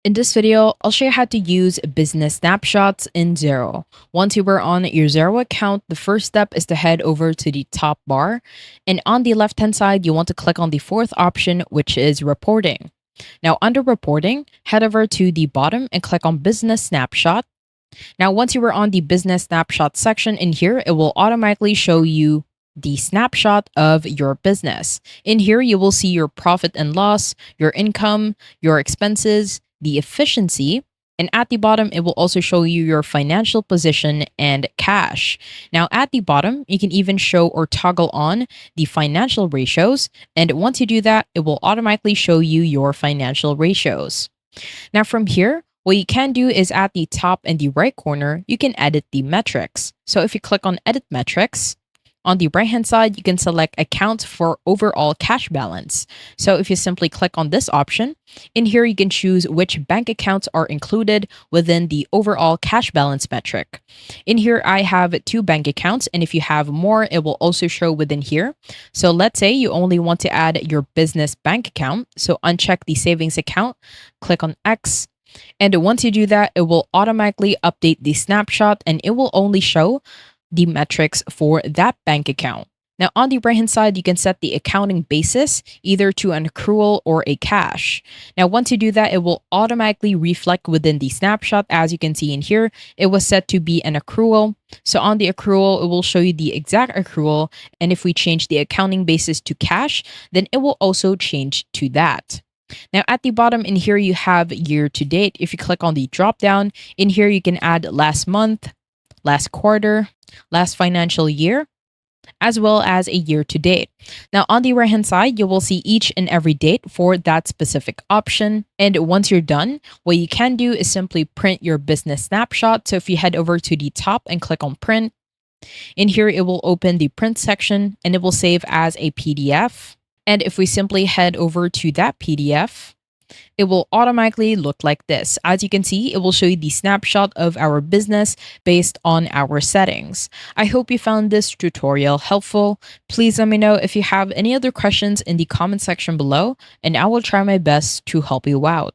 In this video, I'll show you how to use business snapshots in Xero. Once you are on your Xero account, the first step is to head over to the top bar. And on the left-hand side, you want to click on the fourth option, which is reporting. Now, under reporting, head over to the bottom and click on business snapshot. Now, once you are on the business snapshot section in here, it will automatically show you the snapshot of your business. In here, you will see your profit and loss, your income, your expenses, the efficiency, and at the bottom, it will also show you your financial position and cash. Now, at the bottom, you can even show or toggle on the financial ratios. And once you do that, it will automatically show you your financial ratios. Now from here, what you can do is at the top and the right corner, you can edit the metrics. So if you click on edit metrics, on the right hand side, you can select account for overall cash balance. So if you simply click on this option, in here you can choose which bank accounts are included within the overall cash balance metric. In here, I have 2 bank accounts, and if you have more, it will also show within here. So let's say you only want to add your business bank account. So uncheck the savings account, click on X. And once you do that, it will automatically update the snapshot and it will only show the metrics for that bank account. Now, on the right hand side, you can set the accounting basis either to an accrual or a cash. Now, once you do that, it will automatically reflect within the snapshot. As you can see in here, it was set to be an accrual. So on the accrual, it will show you the exact accrual. And if we change the accounting basis to cash, then it will also change to that. Now, at the bottom in here, you have year to date. If you click on the drop down, in here, you can add last month, last quarter, last financial year, as well as a year to date. Now, on the right hand side, you will see each and every date for that specific option. And once you're done, what you can do is simply print your business snapshot. So if you head over to the top and click on print, in here, it will open the print section and it will save as a PDF. And if we simply head over to that PDF, it will automatically look like this. As you can see, it will show you the snapshot of our business based on our settings. I hope you found this tutorial helpful. Please let me know if you have any other questions in the comment section below, and I will try my best to help you out.